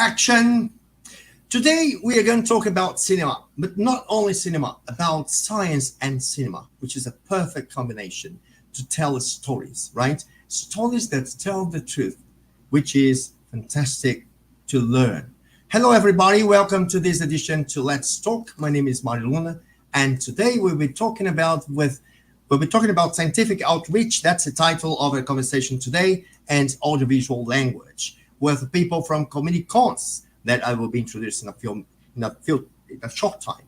Action! Today we are going to talk about cinema, but not only cinema, about science and cinema, which is a perfect combination to tell stories, right? Stories that tell the truth, which is fantastic to learn. Hello everybody, welcome to this edition to Let's Talk. My name is Mário Luna, and today we'll be talking about scientific outreach. That's the title of our conversation today, and audiovisual language with people from community cons that I will be introducing in a short time,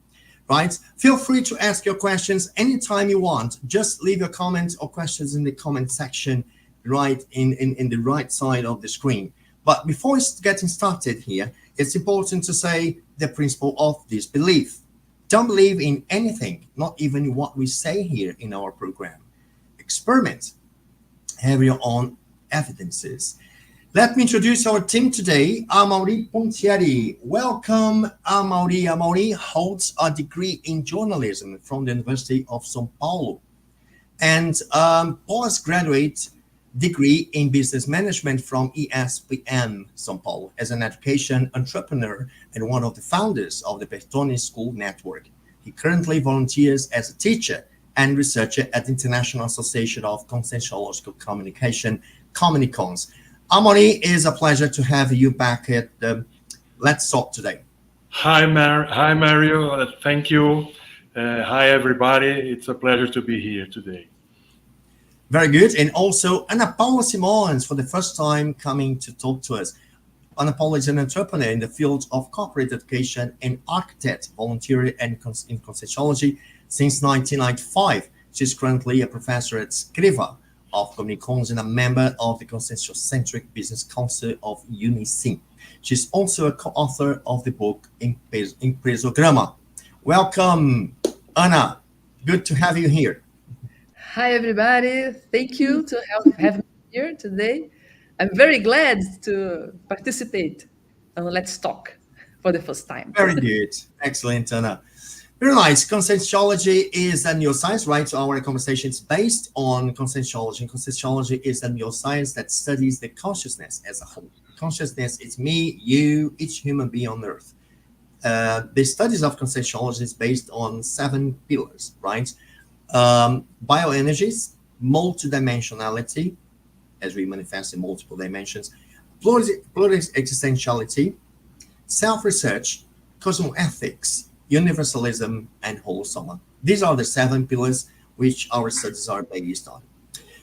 right? Feel free to ask your questions anytime you want. Just leave your comments or questions in the comment section right in the right side of the screen. But before getting started here, it's important to say the principle of disbelief. Don't believe in anything, not even what we say here in our program. Experiment. Have your own evidences. Let me introduce our team today. Amaury Pontieri. Welcome, Amaury. Amaury holds a degree in journalism from the University of São Paulo and postgraduate degree in business management from ESPM São Paulo as an education entrepreneur and one of the founders of the Bertone School Network. He currently volunteers as a teacher and researcher at the International Association of Conscientiological Communication, Communicons. Amaury, it is a pleasure to have you back at Let's Talk today. Hi, Mario. Thank you. Hi, everybody. It's a pleasure to be here today. Very good. And also, Paula Simões, for the first time coming to talk to us. Paula is an entrepreneur in the field of corporate education and architect, volunteering in Conscientiology since 1995. She's currently a professor at Scriva of Communicons and a member of the Conscientiocentric Business Council of UniSim. She's also a co-author of the book Empresograma. Welcome, Anna. Good to have you here. Hi, everybody. Thank you to have me here today. I'm very glad to participate on Let's Talk for the first time. Very good. Excellent, Anna. Very nice. Conscientiology is a neuroscience, right? So our conversation is based on conscientiology. And conscientiology is a neuroscience that studies the consciousness as a whole. Consciousness is me, you, each human being on Earth. The studies of conscientiology is based on 7 pillars, right? Bioenergies, multidimensionality, as we manifest in multiple dimensions, pluriexistentiality, self-research, cosmoethics, universalism, and holosoma. These are the 7 pillars which our studies are based on.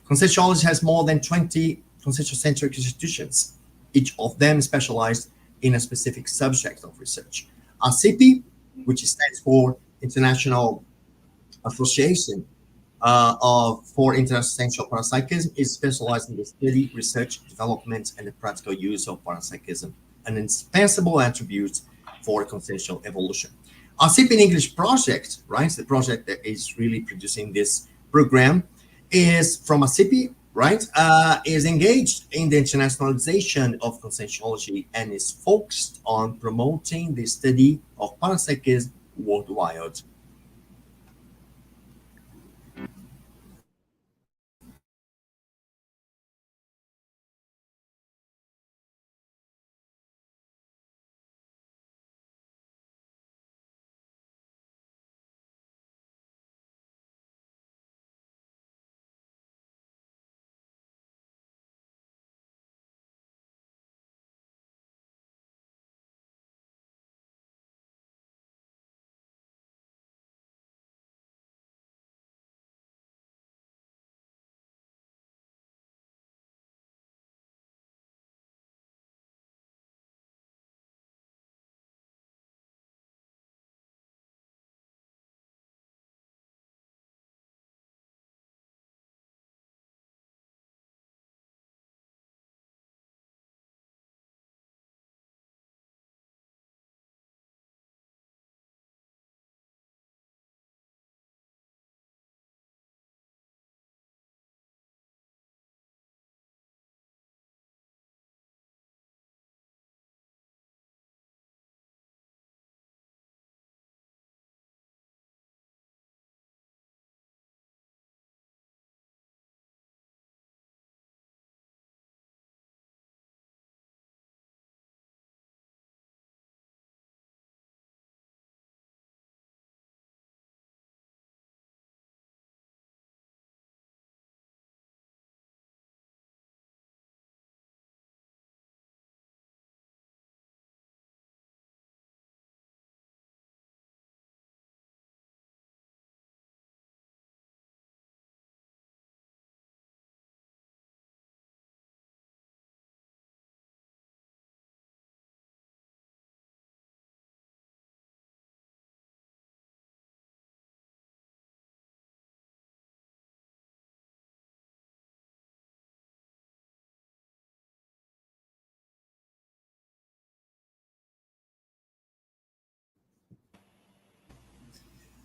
Conscientiology has more than 20 conscientiocentric institutions, each of them specialized in a specific subject of research. ASSIPI, which stands for International Association for Interessential Parapsychism, is specialized in the study, research, development, and the practical use of parapsychism, an indispensable attribute for consciential evolution. ASSIPI in English project, right? The project that is really producing this program is from ASSIPI, right? Is engaged in the internationalization of conscientiology and is focused on promoting the study of parapsychism worldwide.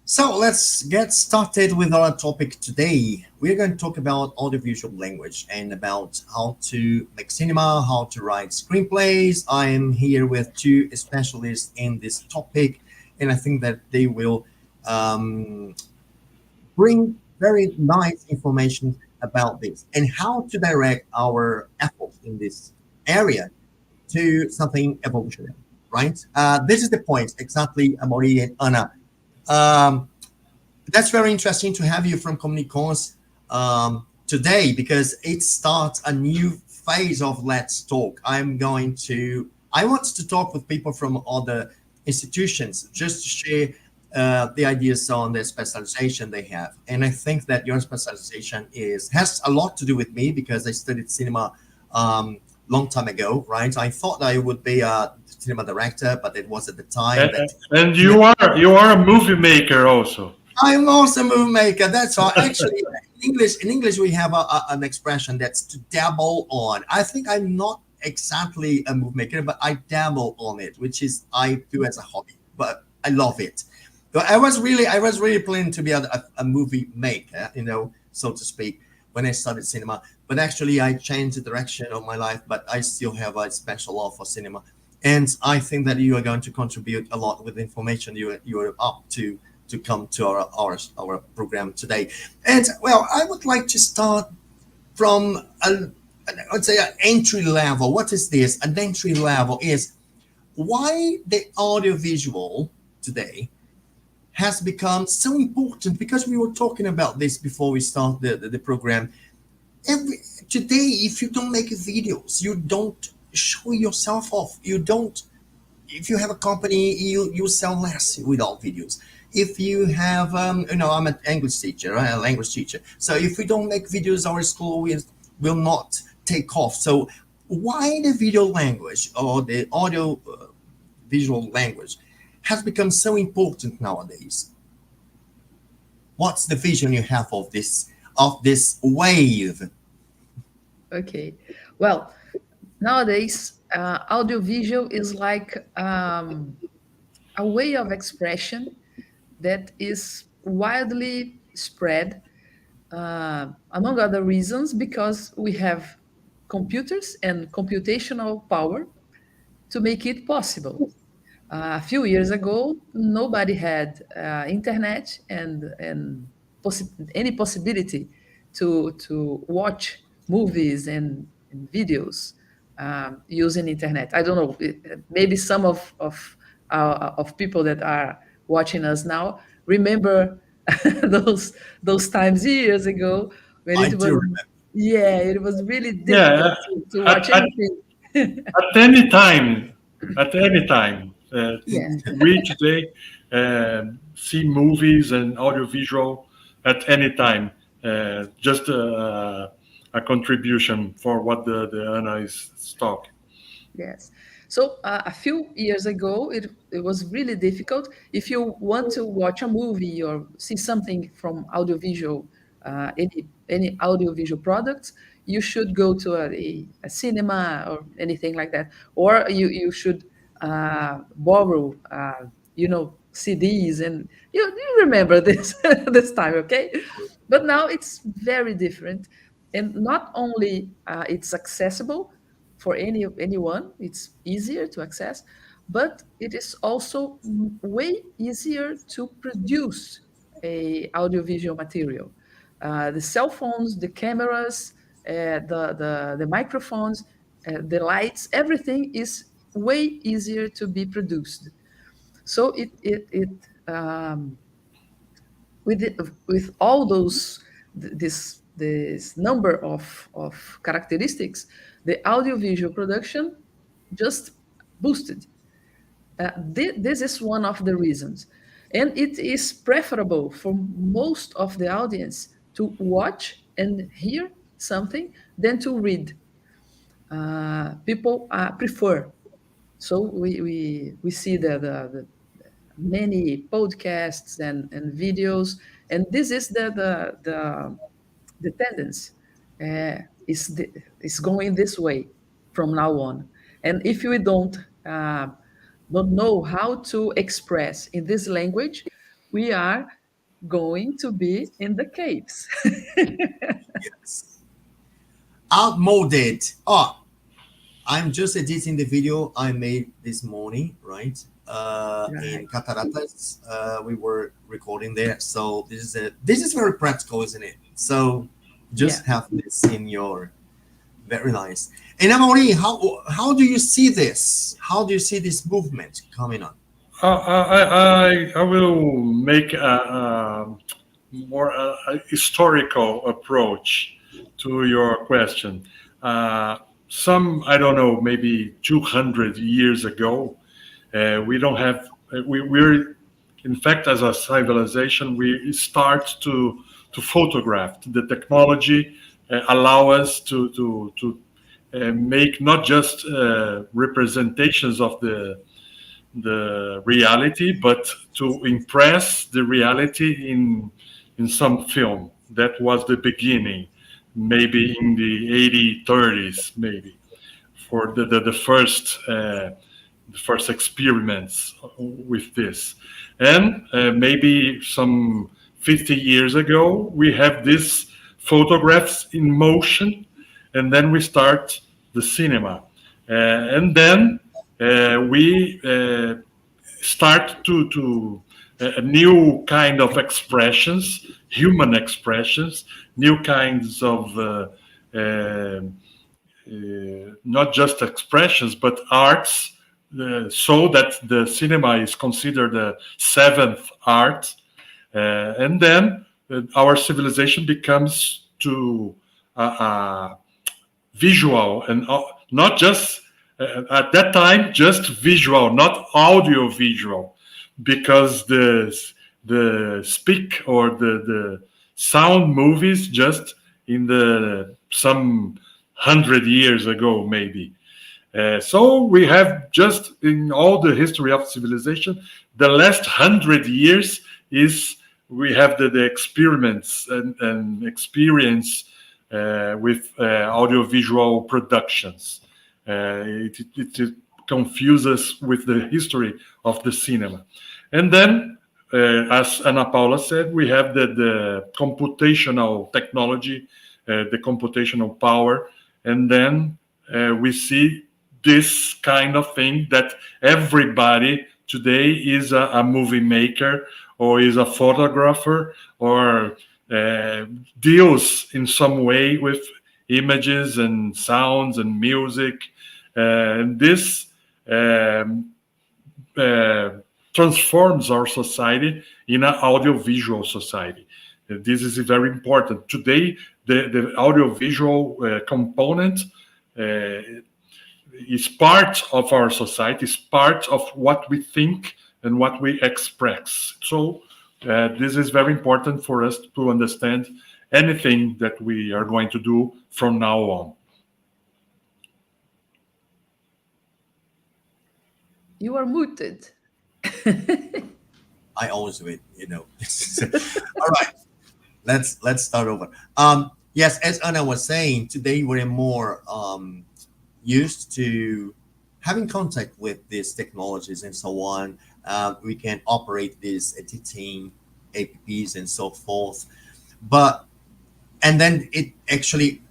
So let's get started with our topic today. We're going to talk about audiovisual language and about how to make cinema, how to write screenplays. I am here with two specialists in this topic, and I think that they will bring very nice information about this and how to direct our efforts in this area to something evolutionary, right? This is the point exactly, Amaury and Anna. Um, that's very interesting to have you from Communicons today because it starts a new phase of Let's Talk. I want to talk with people from other institutions just to share the ideas on the specialization they have. And I think that your specialization has a lot to do with me because I studied cinema long time ago, right? I thought I would be a cinema director, but it was at the time that. And you are a movie maker also. I'm also a movie maker. That's all. Actually, in English, we have an expression that's to dabble on. I think I'm not exactly a movie maker, but I dabble on it, which is I do as a hobby. But I love it. So I was really planning to be a movie maker, so to speak, when I started cinema. But actually, I changed the direction of my life. But I still have a special love for cinema, and I think that you are going to contribute a lot with the information you are up to come to our program today. And well, I would like to start from I'd say an entry level. What is this? An entry level is why the audiovisual today has become so important, because we were talking about this before we start the program. Today, if you don't make videos, you don't show yourself off. You don't. If you have a company, you sell less without videos. If you have, I'm an English teacher, right? A language teacher. So if we don't make videos, our school will not take off. So why the video language or the audio visual language has become so important nowadays? What's the vision you have of this wave? Okay. Well, nowadays, audiovisual is like a way of expression that is widely spread, among other reasons, because we have computers and computational power to make it possible. A few years ago, nobody had internet and any possibility to watch movies and videos using internet. I don't know. Maybe some of people that are watching us now remember those times years ago when I it was. do remember. Yeah, it was really Yeah, difficult to watch anything. at any time, Yeah. we today see movies and audiovisual at any time. Just a contribution for what the Anna is talking. Yes. So a few years ago, it was really difficult. If you want to watch a movie or see something from audiovisual, any audiovisual products, you should go to a cinema or anything like that, or you should borrow, CDs, and you remember this this time, okay? But now it's very different, and not only it's accessible for anyone, it's easier to access, but it is also way easier to produce a audiovisual material. The cell phones, the cameras, the microphones, the lights, everything is way easier to be produced. So with all those this number of characteristics, the audiovisual production just boosted. This is one of the reasons, and it is preferable for most of the audience to watch and hear something than to read. People prefer. So we see the many podcasts and videos, and this is the tendency is going this way from now on. And if we don't know how to express in this language, we are going to be in the caves. Yes. Outmoded. Oh, I'm just editing the video I made this morning, right? In Right. Cataratas, we were recording there. So this is very practical, isn't it? So Yeah. just have this in your very nice. And Amaury, how do you see this? How do you see this movement coming on? I will make a more a historical approach to your question. Some, I don't know, maybe 200 years ago, we don't have, we're, in fact, as a civilization, we start to photograph. The technology allow us to make not just representations of the reality, but to impress the reality in some film. That was the beginning, maybe in the 1830s, maybe for the first experiments with this, and maybe some 50 years ago we have these photographs in motion, and then we start the cinema, and then we start to a new kind of expressions, human expressions, new kinds of not just expressions but arts, so that the cinema is considered a seventh art, and then our civilization becomes to visual, and not just at that time just visual, not audio visual, because the speak or the sound movies just in the some 100 years ago maybe. So we have just in all the history of civilization, the last 100 years is we have the experiments and experience with audiovisual productions. It confuses with the history of the cinema. And then, as Ana Paula said, we have the computational technology, the computational power, and then we see this kind of thing that everybody today is a movie maker or is a photographer or deals in some way with images and sounds and music. And this transforms our society in an audiovisual society. This is very important. Today, the audiovisual component is part of our society, is part of what we think and what we express. So this is very important for us to understand anything that we are going to do from now on. You are muted. I always do it, you know. All right, let's start over. Yes, as Anna was saying, today we're more used to having contact with these technologies and so on. We can operate these editing apps and so forth, and then it actually,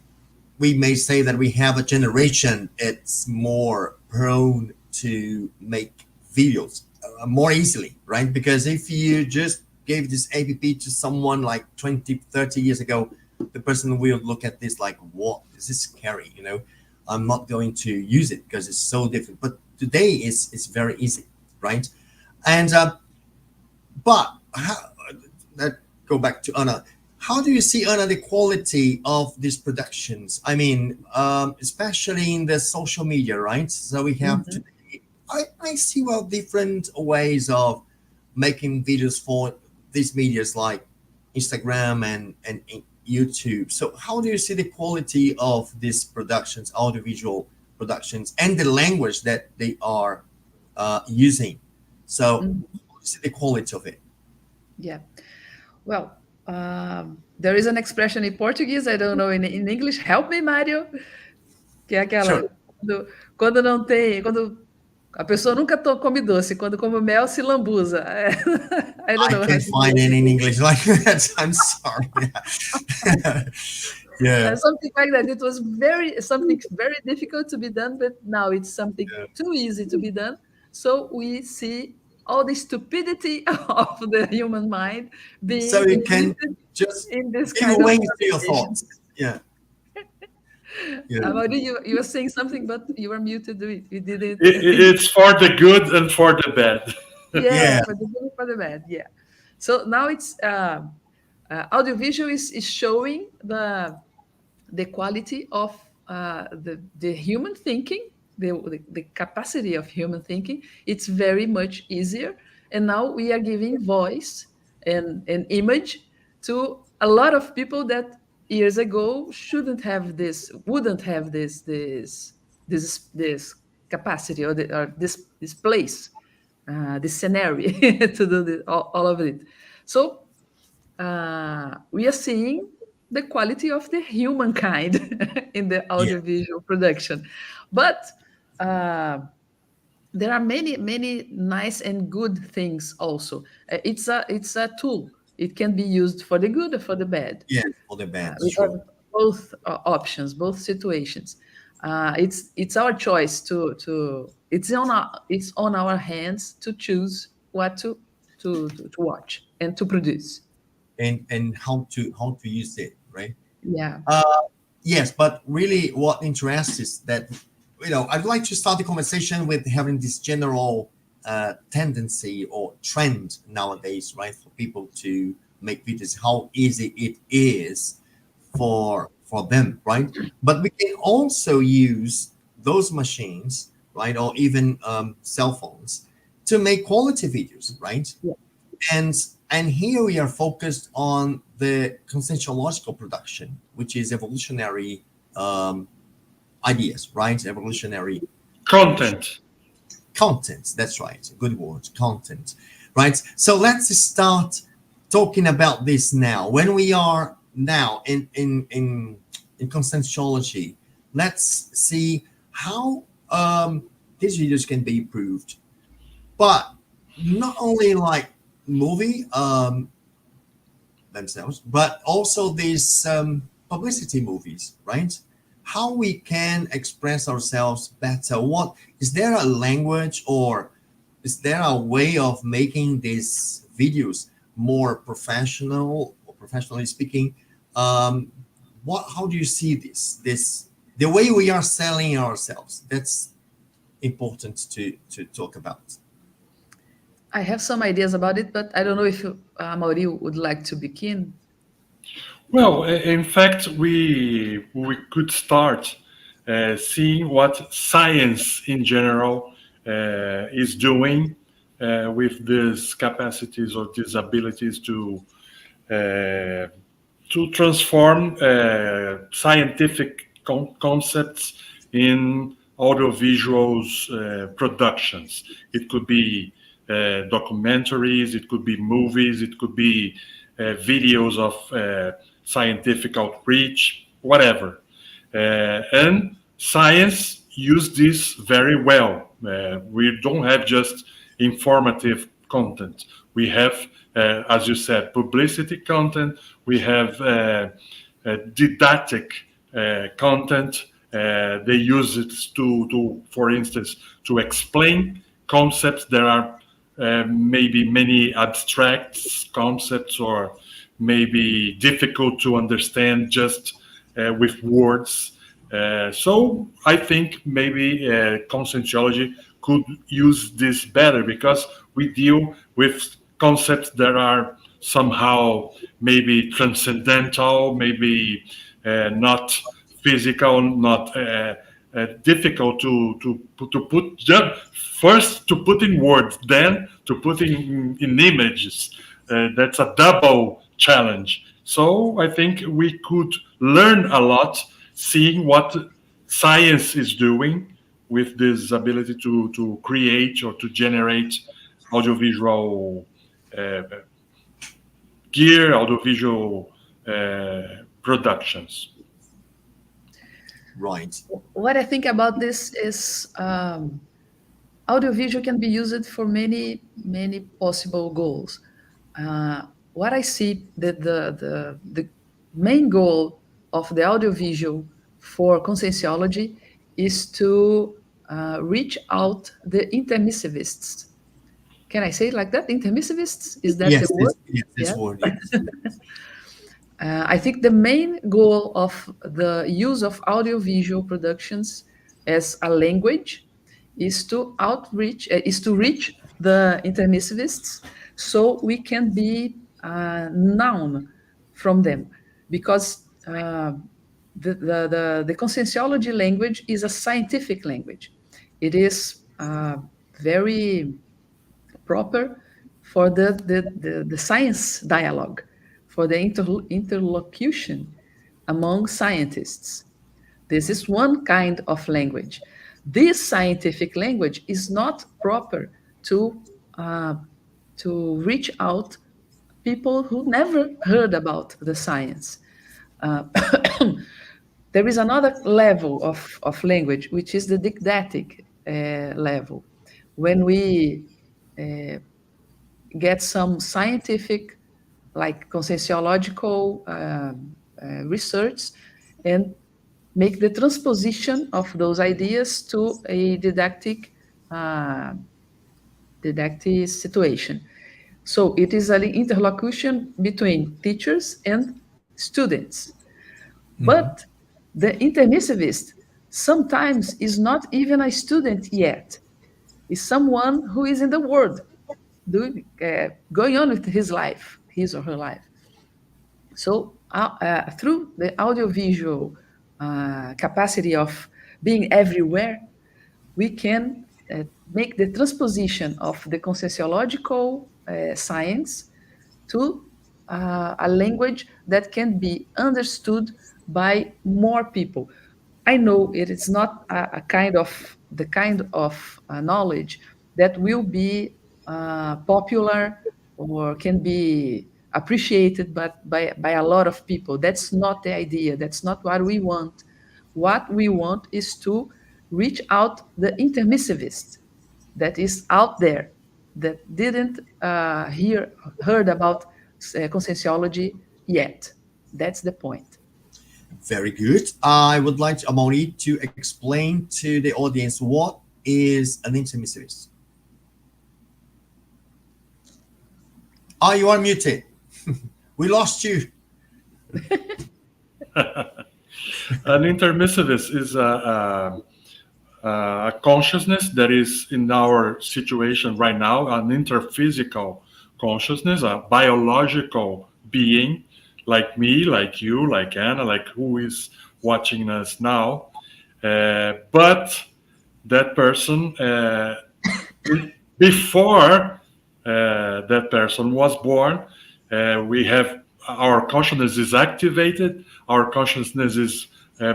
we may say that we have a generation it's more prone to make videos more easily, right? Because if you just gave this app to someone like 20, 30 years ago, the person will look at this like, what? This is scary, you know? I'm not going to use it because it's so different. But today it's very easy, right? And but let's go back to Anna. How do you see, Anna, the quality of these productions? I mean, especially in the social media, right? So we have today, I see different ways of making videos for these medias like Instagram and YouTube. So how do you see the quality of these productions, audiovisual productions, and the language that they are using? So how do you see the quality of it? Yeah. Well, there is an expression in Portuguese, I don't know in English. Help me, Mário. Que é aquela Sure. quando não tem, quando A pessoa nunca come doce, quando come mel se lambuza. I don't know. I can't find any in English like that. I'm sorry. Yeah. Something like that. It was something very difficult to be done, but now it's something too easy to be done. So we see all the stupidity of the human mind being So you can implemented just in this give kind of wings to your conversation. thoughts. Yeah. Yeah. Amaury, you were saying something, but you were muted. We didn't. It's for the good and for the bad. Yeah, Yeah. for the good and for the bad. Yeah. So now it's audiovisual is showing the quality of the human thinking, the capacity of human thinking. It's very much easier, and now we are giving voice and image to a lot of people that years ago wouldn't have this capacity, or this place, this scenario to do all of it. So we are seeing the quality of the humankind in the Yeah. audiovisual production. But there are many nice and good things also. It's a tool. It can be used for the good or for the bad. Yeah. For the bad. We have Sure. both options, both situations. It's our choice to it's on our hands to choose what to watch and to produce. And how to use it, right? Yeah. Yes, but really what interests is that, I'd like to start the conversation with having this general tendency or trend nowadays, right, for people to make videos, how easy it is for them, right? But we can also use those machines, right, or even cell phones to make quality videos, right? Yeah. And here we are focused on the conscientiological production, which is evolutionary ideas, right? Evolutionary Content. content. That's right. Good word, content, right? So let's start talking about this now. When we are now in conscientiology, let's see how these videos can be improved, but not only like movie themselves, but also these publicity movies, right? How we can express ourselves better. What is there a language, or is there a way of making these videos more professional, or professionally speaking? How do you see this the way we are selling ourselves? That's important to talk about. I have some ideas about it, but I don't know if Amaury would like to begin. Well, in fact, we could start seeing what science in general is doing with these capacities or these abilities uh, to transform scientific concepts in audiovisuals productions. It could be documentaries, it could be movies, it could be videos of scientific outreach, whatever. And science use this very well. We don't have just informative content. We have, as you said, publicity content. We have didactic content. They use it to, for instance, to explain concepts. There are maybe many abstract concepts, or maybe difficult to understand just with words. So I think maybe conscientiology could use this better, because we deal with concepts that are somehow maybe transcendental, maybe not physical, not difficult to put first to put in words, then to put in images. That's a double challenge. So I think we could learn a lot seeing what science is doing with this ability to create or to generate audiovisual uh, gear, audiovisual productions. Right. What I think about this is audiovisual can be used for many, many possible goals. What I see that the main goal of the audiovisual for conscientiology is to reach out the intermissivists. Can I say it like that? Intermissivists? Is that the Yes, word? this Yeah. word, yes. I think the main goal of the use of audiovisual productions as a language is to reach the intermissivists, so we can be known from them, because the conscientiology language is a scientific language. It is very proper for the science dialogue, for the interlocution among scientists. This is one kind of language. This scientific language is not proper to uh, to reach out people who never heard about the science. Uh, there is another level of language, which is the didactic level. When we get some scientific, like conscientiological research, and make the transposition of those ideas to a uh, didactic situation. So it is an interlocution between teachers and students. Mhm. But the intermissivist sometimes is not even a student yet. Is someone who is in the world, going on with his life, his or her life. So through the audiovisual capacity of being everywhere, we can make the transposition of the conscientiological science to a language that can be understood by more people. I know it is not a kind of the kind of knowledge that will be popular or can be appreciated by a lot of people. That's not the idea. That's not what we want. What we want is to reach out the intermissivist that is out there, that didn't heard about conscientiology yet. That's the point. Very good. I would like Amaury to explain to the audience what is an intermissivist. Ah, you are muted. We lost you. An intermissivist is a consciousness that is in our situation right now, an interphysical consciousness, a biological being like me, like you, like Anna, like who is watching us now. But that person, before that person was born, we have our consciousness is activated. Our consciousness is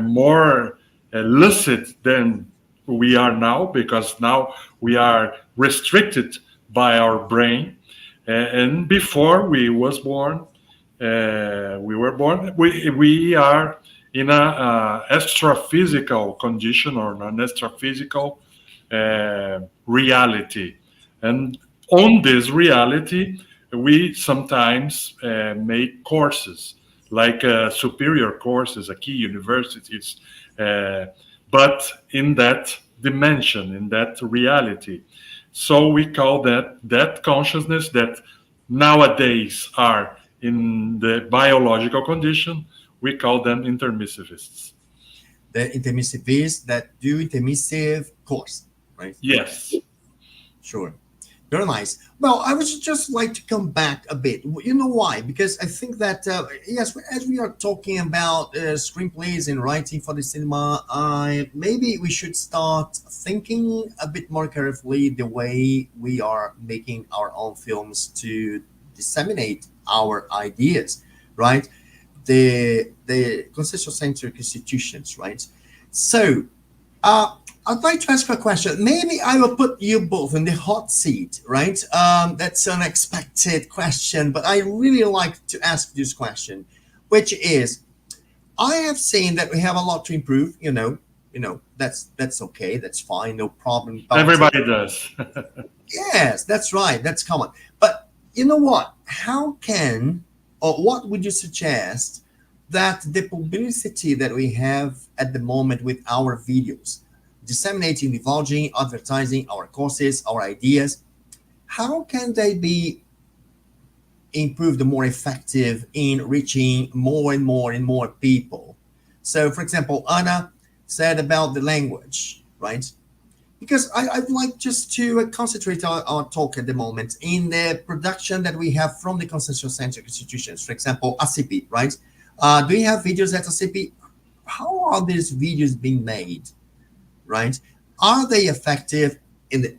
more lucid than we are now, because now we are restricted by our brain. And before we was born, we are in a astrophysical condition, or an astrophysical reality. And on this reality, we sometimes make courses, like superior courses at key universities, but in that dimension, in that reality. So we call that consciousness that nowadays are in the biological condition, we call them intermissivists. The intermissivists that do intermissive course, right? Yes. Sure. Very nice. Well, I would just like to come back a bit. You know why? Because I think that, yes, as we are talking about screenplays and writing for the cinema, maybe we should start thinking a bit more carefully the way we are making our own films to disseminate our ideas, right? The consensus-centric institutions, right? So, I'd like to ask a question. Maybe I will put you both in the hot seat, right? That's an unexpected question, but I really like to ask this question, which is, I have seen that we have a lot to improve, that's okay, that's fine, no problem about it. Everybody does. Yes, that's right, that's common. But you know what? How can, or what would you suggest that the publicity that we have at the moment with our videos, disseminating, divulging, advertising our courses, our ideas, how can they be improved, more effective in reaching more and more and more people? So, for example, Anna said about the language, right? Because I'd like just to concentrate our talk at the moment in the production that we have from the conscientiocentric institutions. For example, ASSIPI, right? Do you have videos at ASSIPI? How are these videos being made, right? Are they effective in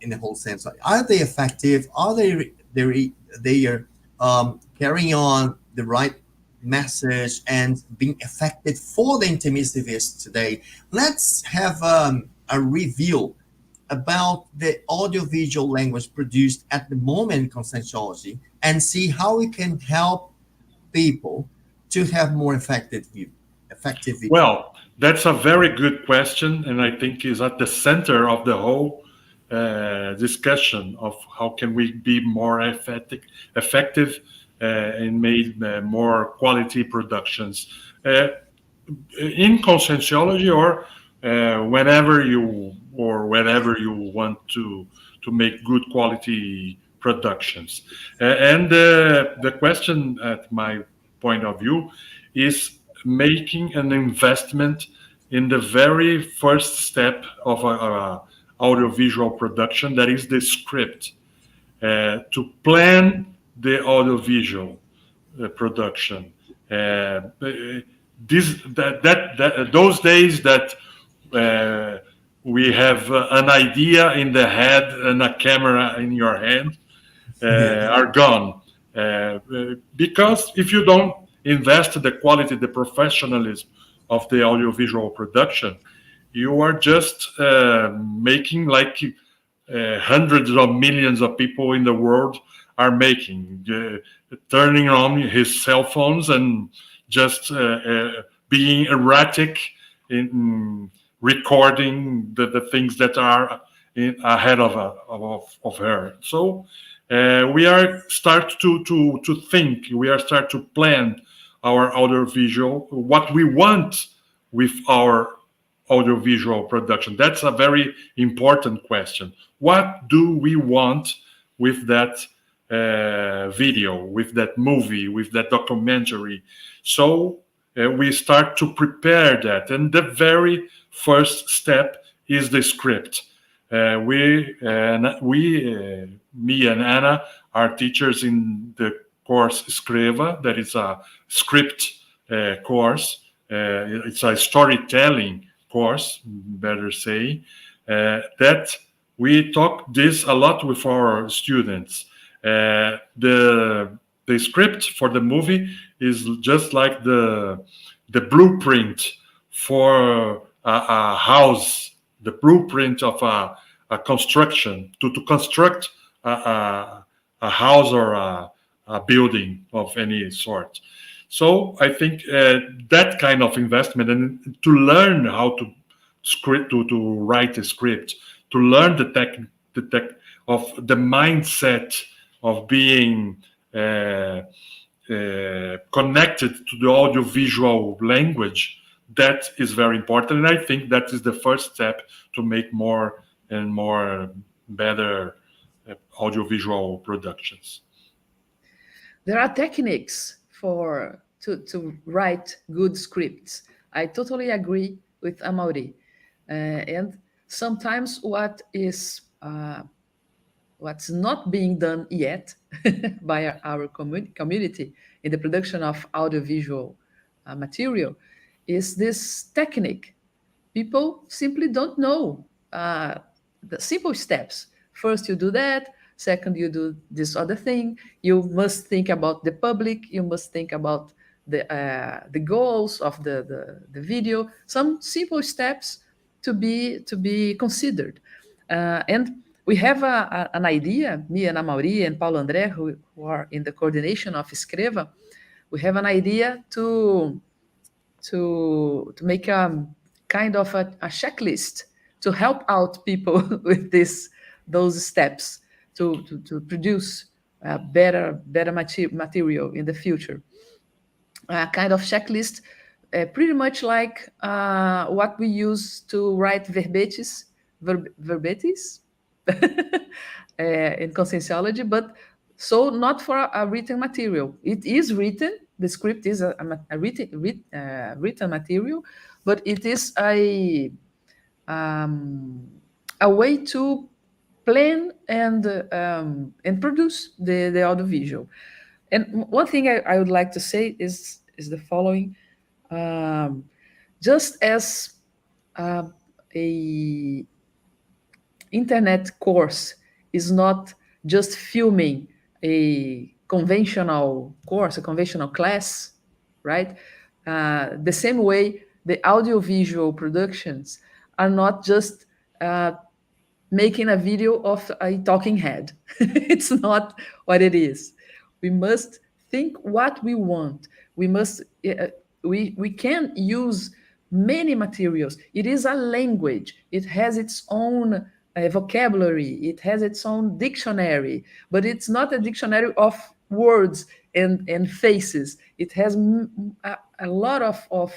the whole sense? Are they effective? Are they are carrying on the right message and being effective for the intermissivists today? Let's have a review about the audiovisual language produced at the moment in Conscientiology and see how we can help people to have more effective video. Well, that's a very good question, and I think is at the center of the whole discussion of how can we be more effective and made more quality productions in Conscientiology or whenever you want to make good quality productions. And the question, at my point of view, is making an investment in the very first step of a audiovisual production, that is the script, to plan the audiovisual production. Those days that we have an idea in the head and a camera in your hand are gone. Because if you don't invest the quality, the professionalism of the audiovisual production, you are just making like hundreds of millions of people in the world are making, turning on his cell phones and just being erratic in recording the things that are ahead of her. So we are start to think, we are start to plan our audiovisual, what we want with our audiovisual production. That's a very important question. What do we want with that video, with that movie, with that documentary? So we start to prepare that, and the very first step is the script. Me and Anna are teachers in the course Escreva. That is a script course. It's a storytelling course, better say. That we talk this a lot with our students. The script for the movie is just like the blueprint for a house, the blueprint of a construction, to construct a house or a building of any sort. So I think that kind of investment, and to learn how to write a script, to learn the tech of the mindset of being connected to the audiovisual language, that is very important. And I think that is the first step to make more and more better audiovisual productions. There are techniques to write good scripts. I totally agree with Amaury. And sometimes what's not being done yet by our community in the production of audiovisual material is this technique. People simply don't know the simple steps. First, you do that. Second, you do this other thing. You must think about the public. You must think about the goals of the video. Some simple steps to be considered. And we have an idea, me and Amaury and Paula André, who are in the coordination of Escreva, we have an idea to make kind of a checklist to help out people with those steps to produce better material in the future. A kind of checklist, pretty much like what we use to write verbetes in Conscientiology, but so not for a written material. It is written, the script is a written material, but it is a way to plan and produce the audiovisual. And one thing I would like to say is the following: just as a internet course is not just filming a conventional course, a conventional class, right? The same way, the audiovisual productions are not just making a video of a talking head. It's not what it is. We must think what we want. We must we can use many materials. It is a language. It has its own vocabulary. It has its own dictionary, but it's not a dictionary of words and faces. It has a lot of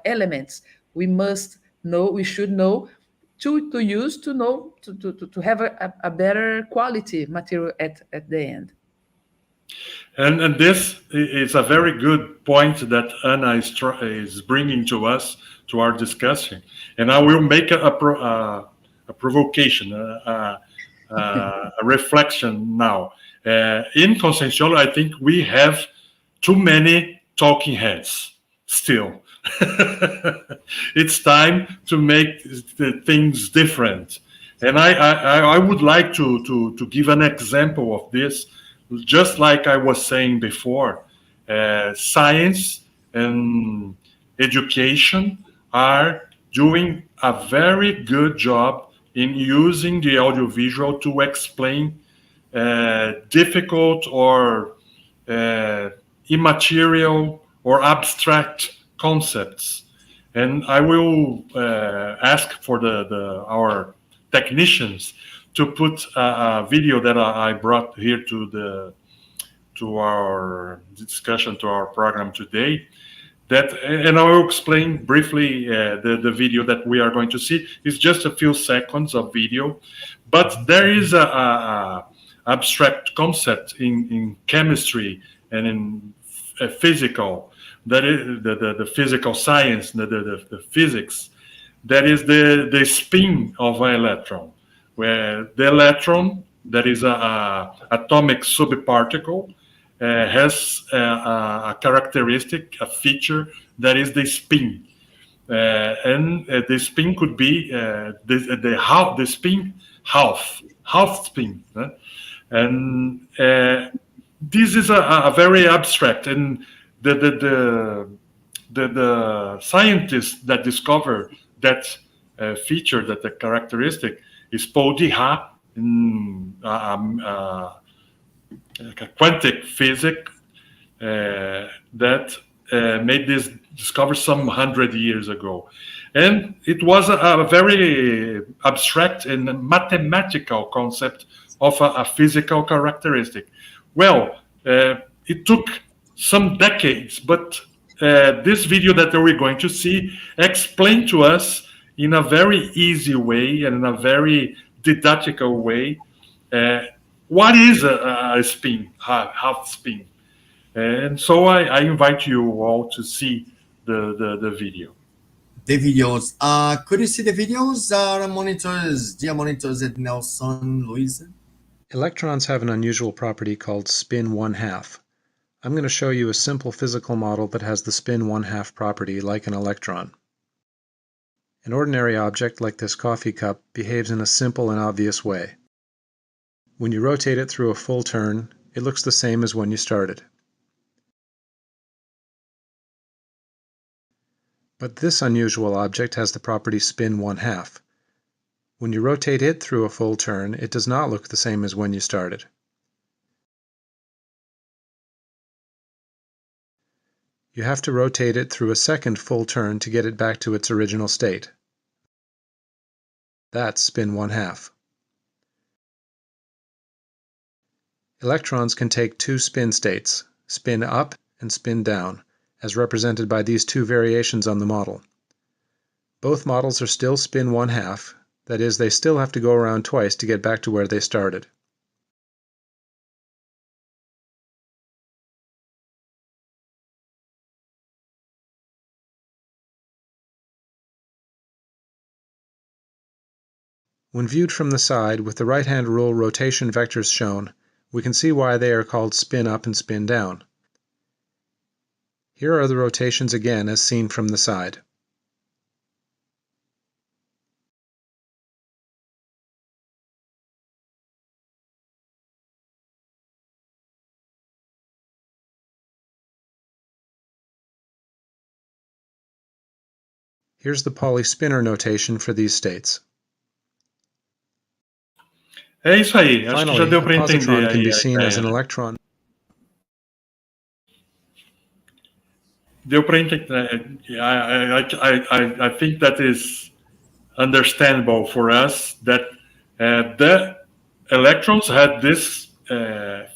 elements. We must know. We should know to use to know to have a better quality material at the end. And this is a very good point that Anna is bringing to us, to our discussion. And I will make a provocation, a reflection now. In Conscientiology, I think we have too many talking heads still. It's time to make the things different. And I would like to give an example of this. Just like I was saying before, science and education are doing a very good job in using the audiovisual to explain difficult or immaterial or abstract concepts. And I will ask for our technicians to put a video that I brought here to our discussion, to our program today. And I will explain briefly the video that we are going to see. It's just a few seconds of video, but there is a abstract concept in chemistry and in physical, that is the physical science, the physics, that is the spin of an electron, where the electron, that is a atomic subparticle, has a characteristic, a feature, that is the spin. And the spin could be the spin half spin. And this is a very abstract, and the scientist that discovered that feature, that the characteristic, is Paul Dirac, in quantum physics, that made this discovery some 100 years ago. And it was a very abstract and mathematical concept of a physical characteristic. Well, it took some decades, but this video that we're going to see explained to us in a very easy way and in a very didactical way what is a spin, half spin. And so I invite you all to see the video. The videos. Could you see the videos, monitors, dear monitors at Nelson, Louisa? Electrons have an unusual property called spin 1/2. I'm going to show you a simple physical model that has the spin 1/2 property like an electron. An ordinary object like this coffee cup behaves in a simple and obvious way. When you rotate it through a full turn, it looks the same as when you started. But this unusual object has the property spin 1/2. When you rotate it through a full turn, it does not look the same as when you started. You have to rotate it through a second full turn to get it back to its original state. That's spin 1/2. Electrons can take two spin states, spin up and spin down, as represented by these two variations on the model. Both models are still spin 1/2, that is, they still have to go around twice to get back to where they started. When viewed from the side with the right-hand rule rotation vectors shown, we can see why they are called spin up and spin down. Here are the rotations again as seen from the side. Here's the Pauli spinor notation for these states. É isso aí, acho que já Finally, deu a para entender positron can aí be a seen as ideia. an electron. Deu para entender. I think that is understandable for us that the electrons had this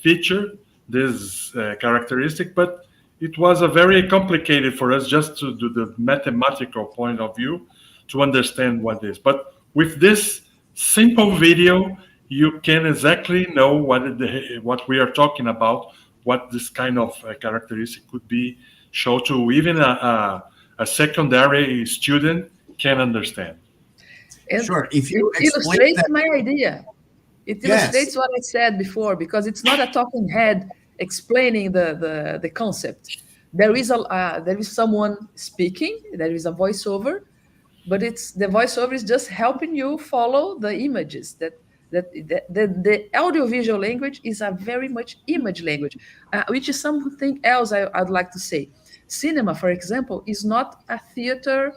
feature, this characteristic, but it was a very complicated for us just to do the mathematical point of view to understand what is. But with this simple video, you can exactly know what we are talking about, what this kind of characteristic could be, show to even a secondary student can understand. And Sure. If you it explain illustrates that, my idea. It Yes. illustrates what I said before, because it's not a talking head explaining the concept. There is someone speaking. There is a voiceover, but the voiceover is just helping you follow the images. The audiovisual language is a very much image language, which is something else I'd like to say. Cinema, for example, is not a theater,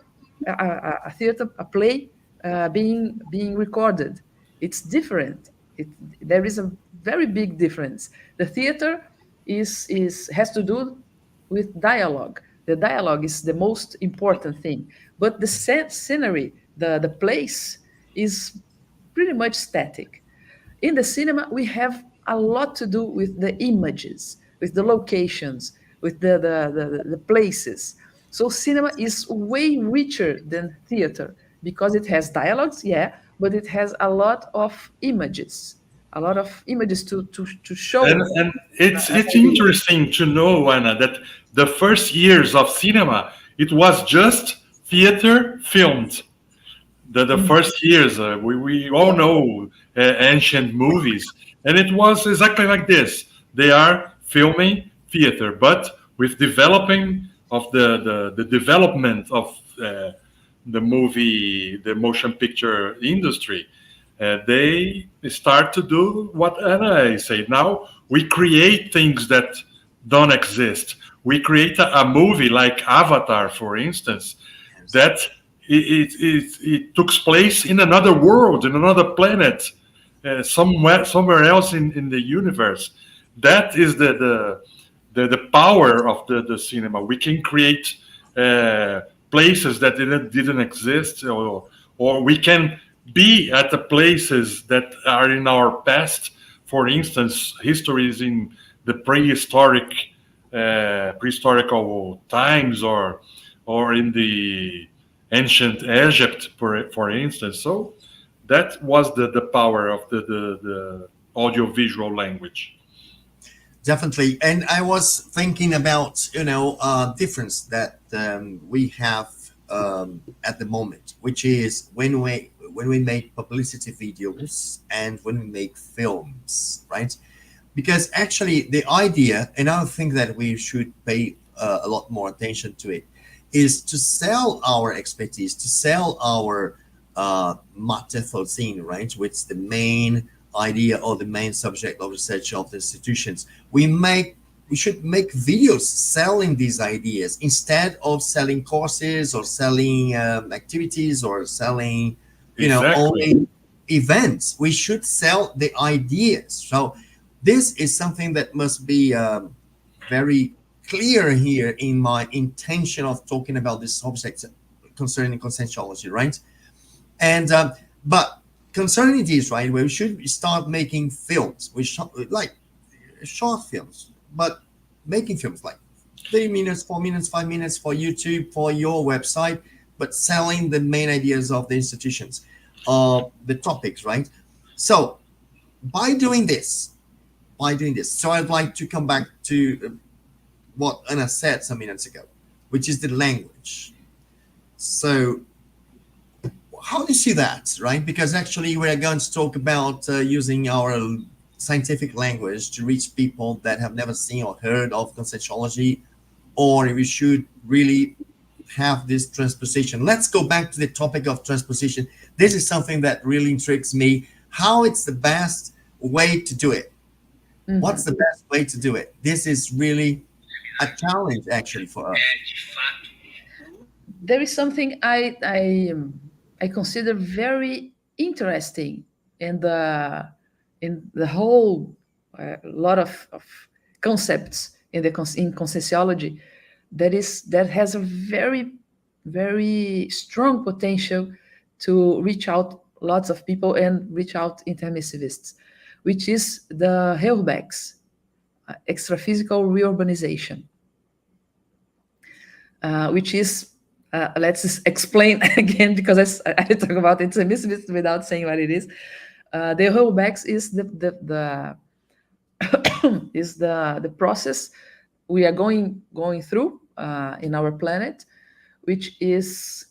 a play being recorded. It's different. There is a very big difference. The theater has to do with dialogue. The dialogue is the most important thing. But the scenery, the place, is pretty much static. In the cinema, we have a lot to do with the images, with the locations, with the places. So cinema is way richer than theater because it has dialogues, yeah, but it has a lot of images, to show. And it's interesting to know, Anna, that the first years of cinema, it was just theater filmed. The first years, we all know ancient movies, and it was exactly like this. They are filming theater, but with developing of the development of the movie, the motion picture industry, they start to do what Anna said. Now we create things that don't exist. We create a movie like Avatar, for instance, that it took place in another world, in another planet, somewhere else in the universe. That is the power of the cinema. We can create places that didn't exist, or we can be at the places that are in our past. For instance, histories in the prehistorical times, or in the ancient Egypt, for instance. So that was the power of the audiovisual language. Definitely. And I was thinking about, difference that we have at the moment, which is when we make publicity videos and when we make films, right? Because actually the idea, and I think that we should pay a lot more attention to it, is to sell our expertise, to sell our method, right? Which is the main idea or the main subject of research of the institutions. We should make videos selling these ideas instead of selling courses or selling activities or selling, only events. We should sell the ideas. So this is something that must be very clear here in my intention of talking about this subject concerning conscientiology, right? And But concerning this, right, we should start making films. We like short films, but making films like 3 minutes, 4 minutes, 5 minutes for YouTube, for your website, but selling the main ideas of the institutions, the topics, right? So by doing this, so I'd like to come back to what Anna said some minutes ago, which is the language. So how do you see that, right? Because actually we're going to talk about using our scientific language to reach people that have never seen or heard of Conscientiology, or we should really have this transposition. Let's go back to the topic of transposition. This is something that really intrigues me, how it's the best way to do it. Mhm. What's the best way to do it? This is really a challenge actually for us. There is something I consider very interesting in the whole lot of concepts in Conscientiology that has a very, very strong potential to reach out lots of people and reach out intermissivists, which is the Heurbach's extraphysical reurbanization, which is, let's explain again, because I talk about intermissivists without saying what it is. The Heurbach's is the is the process we are going through in our planet, which is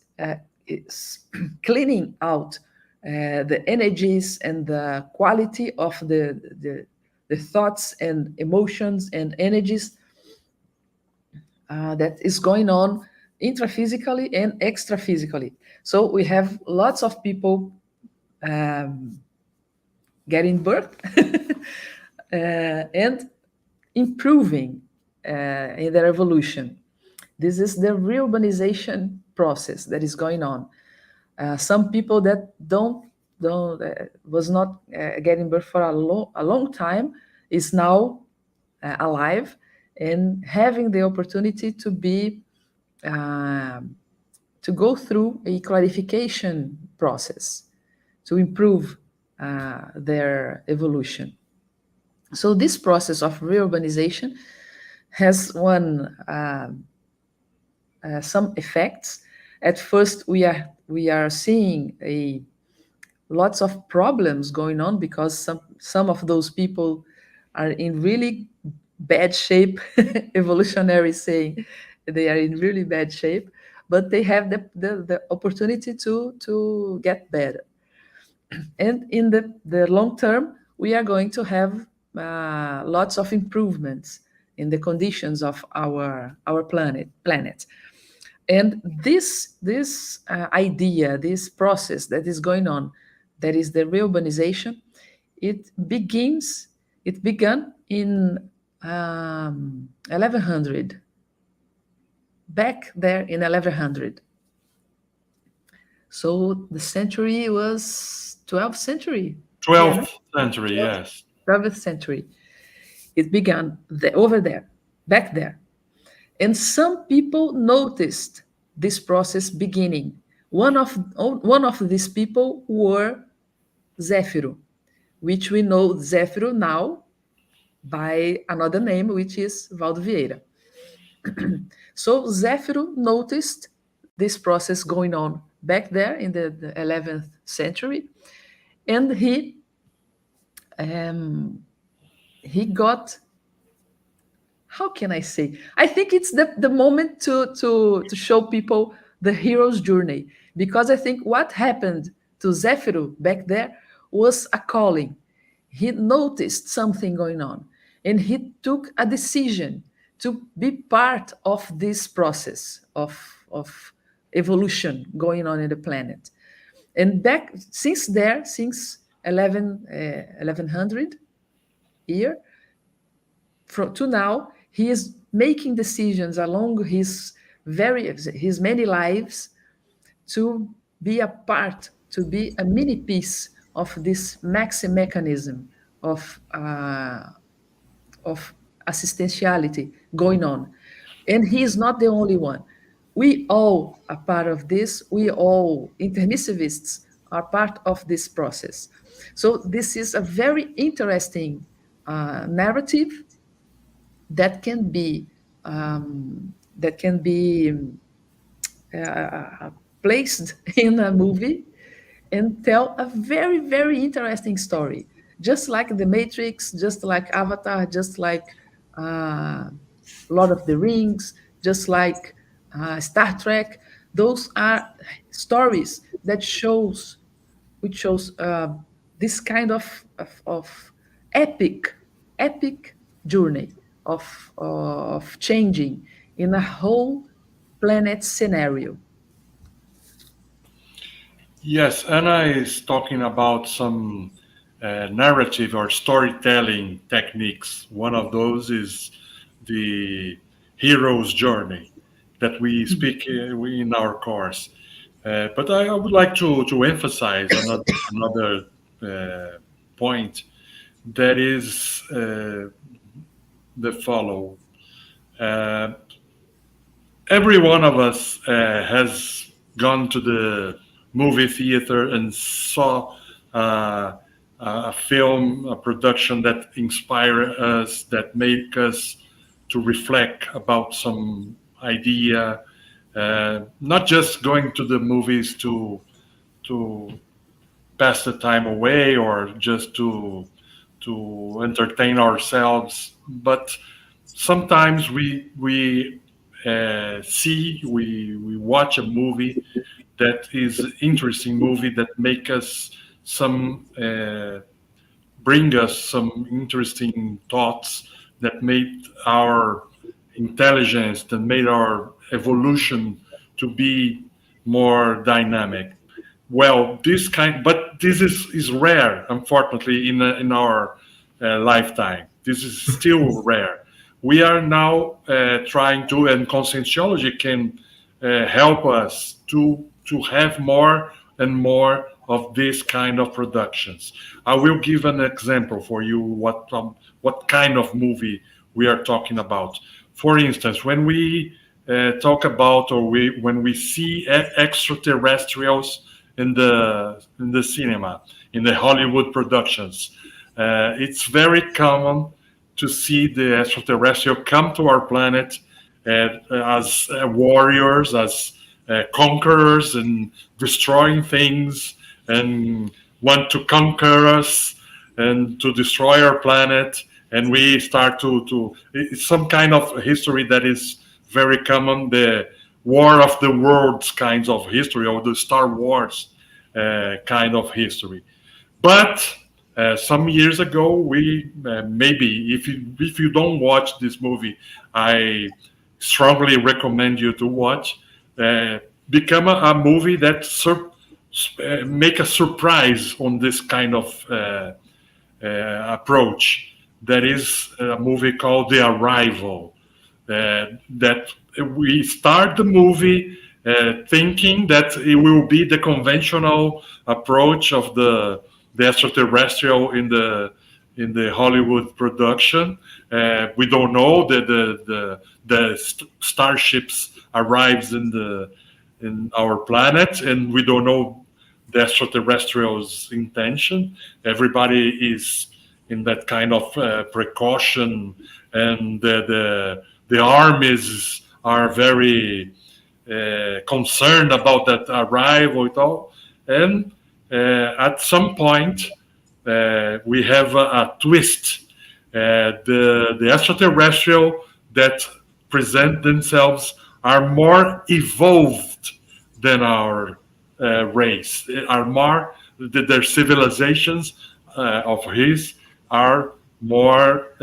cleaning out the energies and the quality of the thoughts and emotions and energies that is going on intraphysically and extraphysically. So we have lots of people getting birth and improving in their evolution. This is the reurbanization process that is going on. Some people that don't was not getting birth for a long time is now alive and having the opportunity to be to go through a clarification process to improve their evolution. So this process of reurbanization has some effects. At first, we are seeing lots of problems going on because some of those people are in really bad shape, evolutionary saying, they are in really bad shape, but they have the opportunity to get better. And in the long term, we are going to have lots of improvements in the conditions of our planet. And this idea, this process that is going on, that is the reurbanization, it began in 1100, back there in 1100. So the century was 12th century. 12th century, yes. 12th century. It began over there, back there. And some people noticed this process beginning. One of these people were Zéfiro, which we know Zéfiro now by another name, which is Valdo Vieira. So Zéfiro noticed this process going on back there in the 11th century, and he got, how can I say? I think it's the moment to show people the hero's journey, because I think what happened to Zéfiro back there was a calling. He noticed something going on, and he took a decision to be part of this process of evolution going on in the planet. And since 1100 year to now, he is making decisions along his many lives to be a part, to be a mini piece of this maxi mechanism of assistentiality going on. And he is not the only one. We all are part of this. We all intermissivists are part of this process. So this is a very interesting narrative that can be placed in a movie and tell a very, very interesting story. Just like The Matrix, just like Avatar, just like Lord of the Rings, just like Star Trek. Those are stories that which shows this kind of epic journey of changing in a whole planet scenario. Yes, Anna is talking about some narrative or storytelling techniques. One of those is the hero's journey that we speak in our course. But I would like to emphasize another point that is the follow. Uh, every one of us has gone to the movie theater and saw a film, a production that inspire us, that make us to reflect about some idea. Not just going to the movies to pass the time away or just to entertain ourselves, but sometimes we watch a movie that is interesting movie that make us some bring us some interesting thoughts that made our intelligence, that made our evolution to be more dynamic. Well, but this is rare, unfortunately, in our lifetime. This is still rare. We are now trying to, and Conscientiology can help us to have more and more of this kind of productions. I will give an example for you what kind of movie we are talking about. For instance, when we talk about when we see extraterrestrials in the cinema, in the Hollywood productions, it's very common to see the extraterrestrial come to our planet as warriors, as conquerors, and destroying things, and want to conquer us and to destroy our planet. And we start to it's some kind of history that is very common, the War of the Worlds kinds of history, or the Star Wars kind of history. But some years ago, we maybe if you don't watch this movie, I strongly recommend you to watch. Become a movie that make a surprise on this kind of approach. That is a movie called The Arrival. That we start the movie thinking that it will be the conventional approach of the extraterrestrial in the Hollywood production. We don't know that the starships arrives in our planet, and we don't know the extraterrestrials' intention. Everybody is in that kind of precaution, and the armies are very concerned about that arrival and all. And at some point, we have a twist. The extraterrestrial that present themselves are more evolved than our race. Are more their civilizations of his are more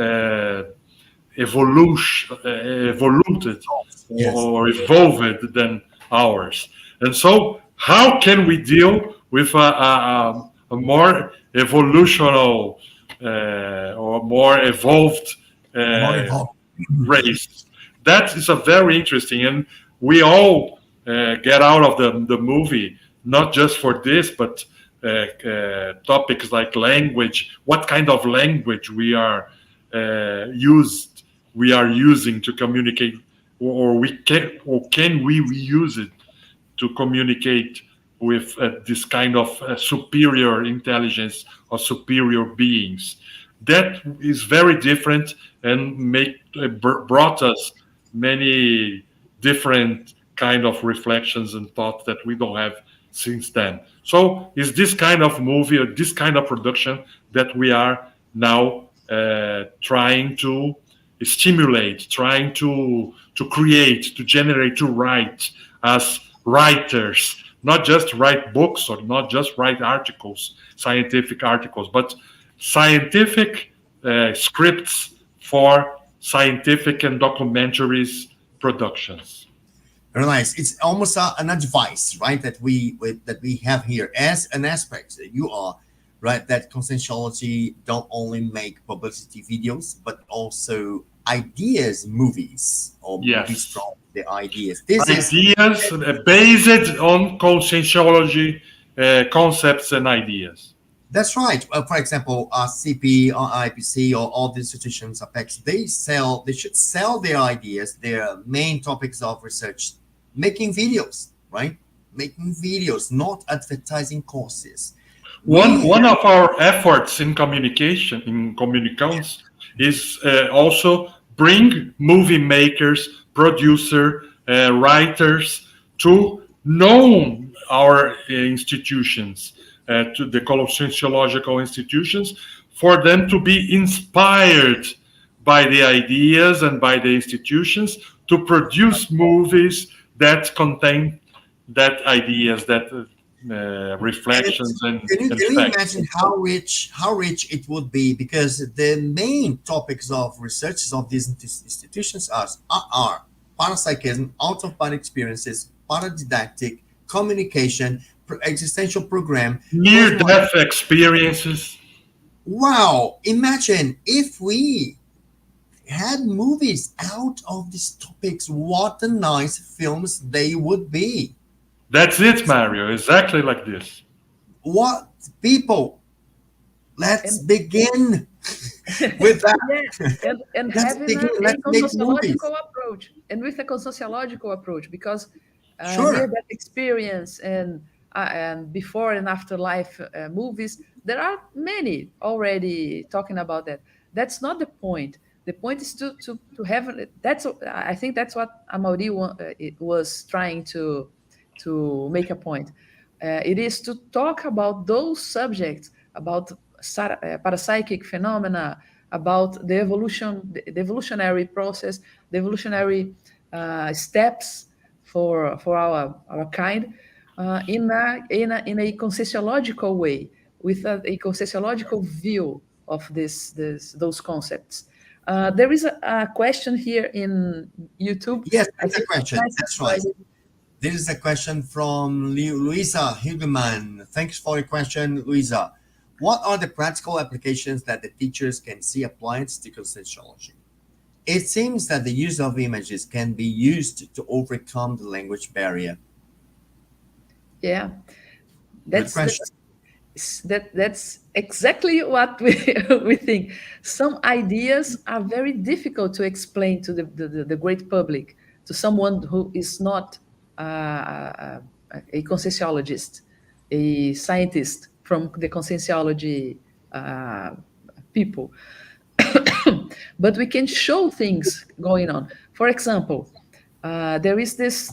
evoluted Yes. or evolved than ours. And so, how can we deal with a more evolutional or more evolved More evolved. race? That is a very interesting, and we all get out of the movie not just for this, but topics like language. What kind of language we are using to communicate, or can we use it to communicate with this kind of superior intelligence or superior beings. That is very different and brought us many different kind of reflections and thoughts that we don't have since then. So it's this kind of movie or this kind of production that we are now trying to stimulate, trying to create, to generate, to write as writers, not just write books or not just write articles, scientific articles, but scientific scripts for scientific and documentaries productions. Very nice. It's almost an advice, right? That we have here as an aspect that you are, right? That Conscientiology don't only make publicity videos, but also ideas movies or movies from the ideas. This ideas based on Conscientiology concepts and ideas. That's right. For example, ASSIPI or IPC or all the institutions, Apex, they should sell their ideas, their main topics of research, making videos, right? Making videos, not advertising courses. One of our efforts in communication, in communications, is also bring movie makers, producer, writers to know our institutions, to the conscientiological institutions, for them to be inspired by the ideas and by the institutions to produce movies that contain that ideas, that reflections and can you imagine how rich it would be? Because the main topics of research of these institutions are parapsychism, out-of-body experiences, paradidactic, communication, existential program, near-death experiences. Wow! Imagine if we had movies out of these topics, what a nice films they would be. That's it, Mario. Exactly like this. What people? Let's begin with that. Yeah, and having a conscientiological approach, and with a conscientiological approach, because near-death experience and before and after life movies, there are many already talking about that. That's not the point. The point is to have. I think that's what Amaury was trying to make a point. It is to talk about those subjects, about parapsychic phenomena, about the evolutionary process, the evolutionary steps for our kind, in a conscientiological way, with a conscientiological view of those concepts. There is a question here in YouTube. Yes, that's a question. That's right. This is a question from Luisa Hildeman. Thanks for your question, Luisa. What are the practical applications that the teachers can see applied to Conscientiology? It seems that the use of images can be used to overcome the language barrier. Yeah, that's exactly what we think. Some ideas are very difficult to explain to the great public, to someone who is not a conscientiologist, a scientist from the conscientiology people. But we can show things going on. For example, there is this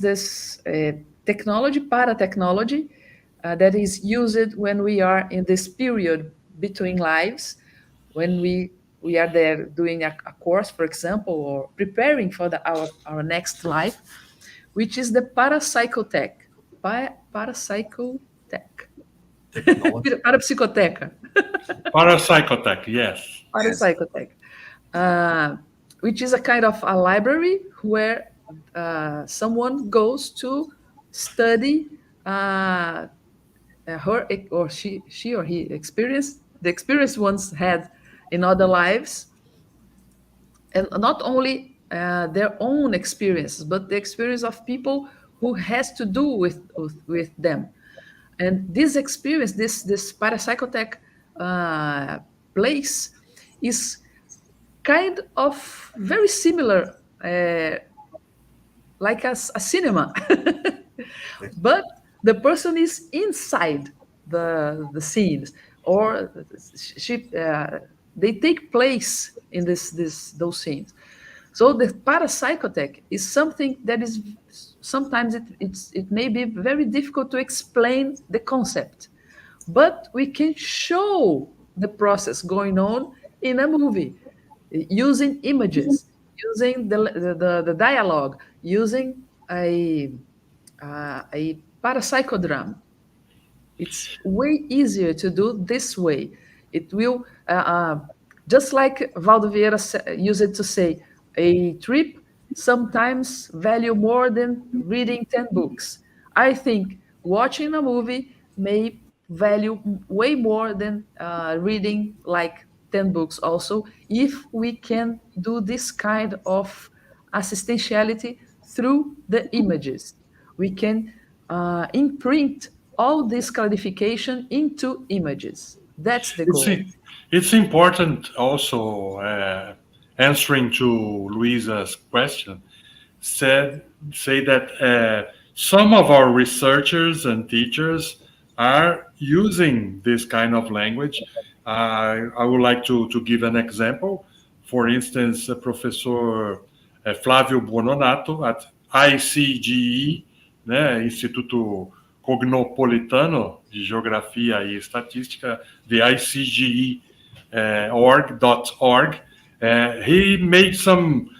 technology, paratechnology, that is used when we are in this period between lives, when we are there doing a course, for example, or preparing for our next life, which is the parapsychotech. Parapsychotech. Parapsychoteca. Parapsychotech, yes. Parapsychotech. Which is a kind of a library where someone goes to study her or she or he the experience ones had in other lives, and not only their own experiences, but the experience of people who has to do with them. And this experience, this parapsychotech place, is kind of very similar, like a cinema. But the person is inside the scenes, or they take place in those scenes. So the parapsychotech is something that is sometimes it may be very difficult to explain the concept, but we can show the process going on in a movie using images, using the dialogue, using a parapsychodrama. It's way easier to do this way. It will, just like Valdo Vieira used it to say, a trip sometimes value more than reading 10 books. I think watching a movie may value way more than reading like 10 books also, if we can do this kind of assistentiality through the images. We can imprint all this clarification into images. That's the It's goal. it's important also, answering to Luisa's question. Say that some of our researchers and teachers are using this kind of language. I would like to give an example. For instance, Professor Flávio Bononato at ICGE, né, Instituto Cognopolitano de Geografia e Estatística, the ICGE org.org. He made some,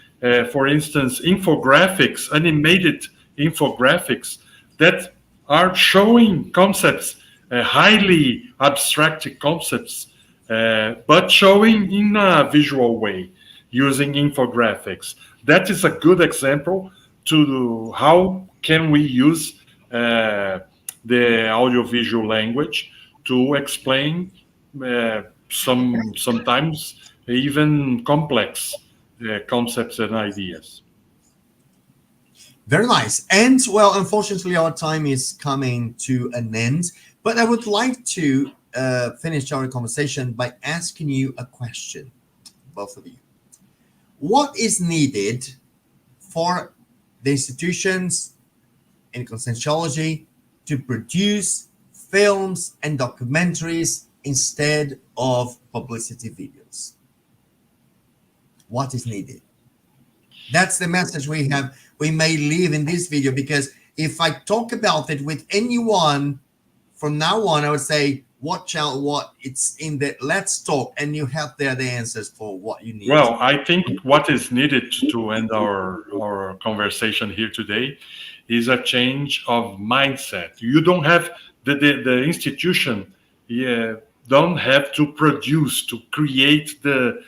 for instance, infographics, animated infographics that are showing concepts, highly abstract concepts, but showing in a visual way using infographics. That is a good example to how can we use the audiovisual language to explain sometimes even complex concepts and ideas. Very nice. And well, unfortunately, our time is coming to an end. But I would like to finish our conversation by asking you a question, both of you. What is needed for the institutions in Conscientiology to produce films and documentaries instead of publicity videos? What is needed? That's the message we may leave in this video, because if I talk about it with anyone from now on, I would say, watch out what it's in the Let's Talk, and you have there the answers for what you need. Well, I think what is needed to end our conversation here today is a change of mindset. You don't have the institution don't have to produce, to create the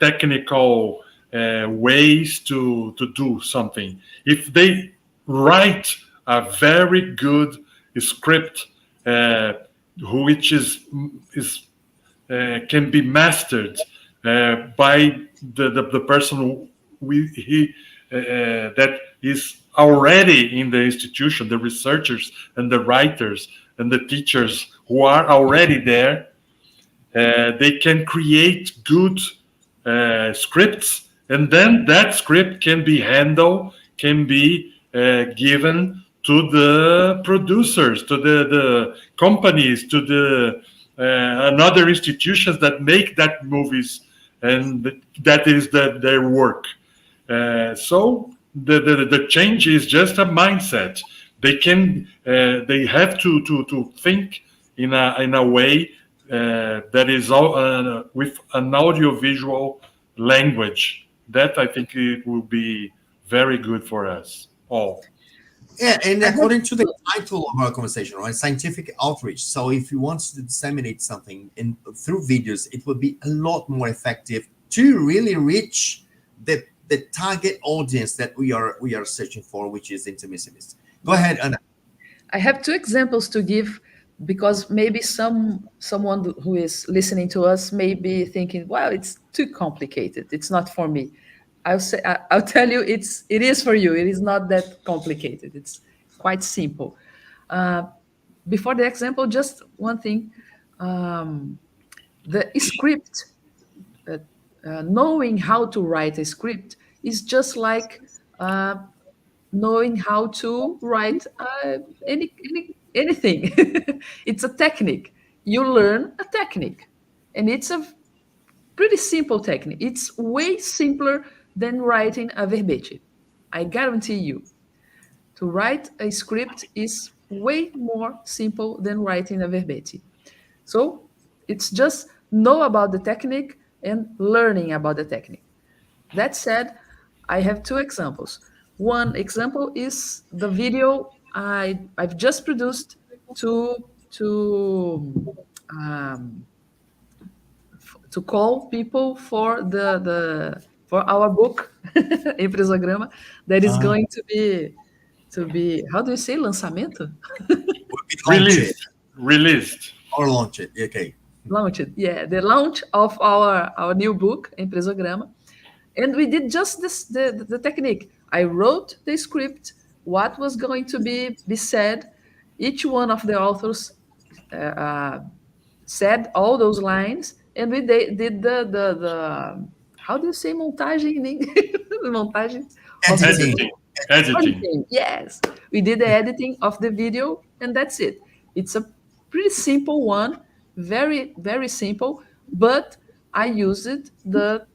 technical ways to do something. If they write a very good script, which is can be mastered by the person that is already in the institution, the researchers and the writers and the teachers who are already there, they can create good scripts, and then that script can be handled, can be given to the producers, to the companies, to the another institutions that make that movies, and that is their work. So the change is just a mindset. They can they have to think in a way that is with an audiovisual language. That I think it will be very good for us all. Yeah, and according to the title of our conversation, right, scientific outreach. So if you want to disseminate something through videos, it will be a lot more effective to really reach the target audience that we are searching for, which is intermissionists. Go ahead, Anna. I have two examples to give, because maybe someone who is listening to us may be thinking, well, it's too complicated. It's not for me. I'll tell you, it is for you. It is not that complicated. It's quite simple. Before the example, just one thing. The script, knowing how to write a script is just like knowing how to write any anything. It's a technique. You learn a technique, and it's a pretty simple technique. It's way simpler than writing a verbete. I guarantee you. To write a script is way more simple than writing a verbete. So it's just know about the technique and learning about the technique. That said, I have two examples. One example is the video I've just produced um, to call people for for our book Empresograma that is going to be, how do you say, lançamento? Released. Or launch it. Okay. Launched, yeah, the launch of our new book Empresograma. And we did just this the technique. I wrote the script, what was going to be said. Each one of the authors said all those lines, and we did the how do you say montagem in English? Montagem. Editing. Yes, we did the editing of the video, and that's it. It's a pretty simple one, very very simple. But I used the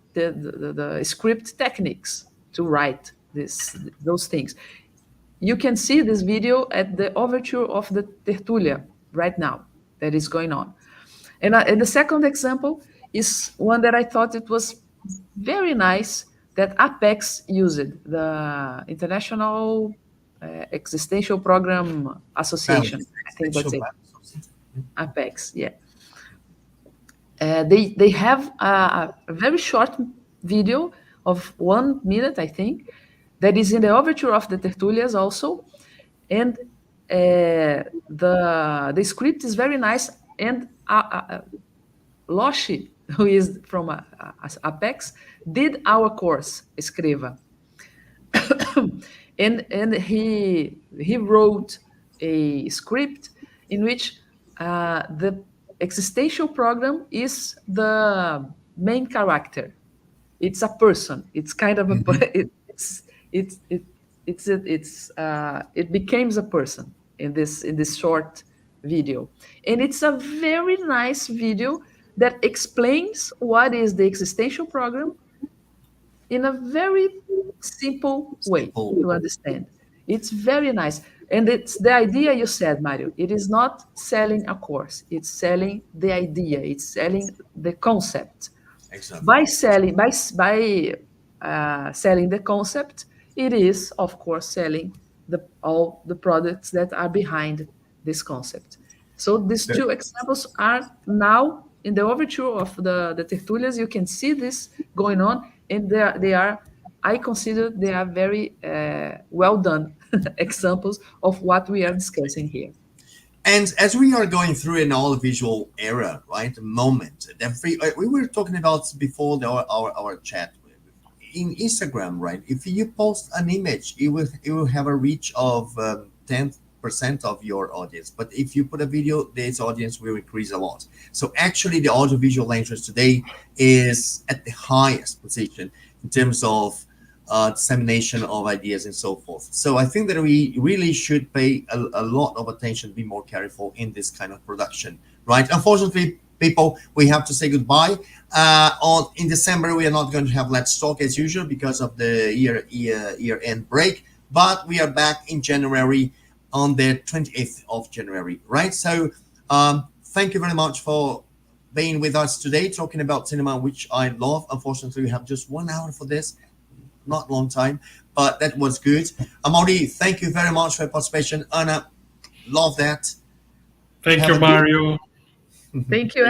script techniques to write those things. You can see this video at the overture of the Tertulia right now that is going on. And the second example is one that I thought it was very nice that Apex used, the International Existential Program Association. I think that's it. Apex, yeah. They have a very short video of 1 minute, I think, that is in the overture of the Tertulias also. And the script is very nice. And Loshi, who is from Apex, did our course, Escreva. and he wrote a script in which the existential program is the main character. It's a person. It's kind of it becomes a person in this short video, and it's a very nice video that explains what is the existential program in a very simple way to understand. It's very nice. And it's the idea you said, Mario. It is not selling a course. It's selling the idea. It's selling the concept. Exactly. By selling the concept, it is, of course, selling all the products that are behind this concept. So these two examples are now in the overture of the Tertulias. You can see this going on, and they are, I consider they are very well done examples of what we are discussing here. And as we are going through an audiovisual era, right, moment, we were talking about before our chat in Instagram, right? If you post an image, it will have a reach of 10% of your audience. But if you put a video, this audience will increase a lot. So actually, the audiovisual interest today is at the highest position in terms of dissemination of ideas and so forth. So I think that we really should pay a lot of attention, be more careful in this kind of production, right? Unfortunately, people, we have to say goodbye. In December, we are not going to have Let's Talk as usual because of the year-end break, but we are back in January on the 28th of January, right? So thank you very much for being with us today, talking about cinema, which I love. Unfortunately, we have just 1 hour for this. Not long time, but that was good. Amaury, thank you very much for your participation. Anna, love that. Thank you, Mario. Thank you.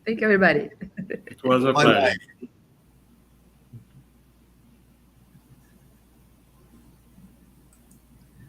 Thank you, everybody. It was a pleasure.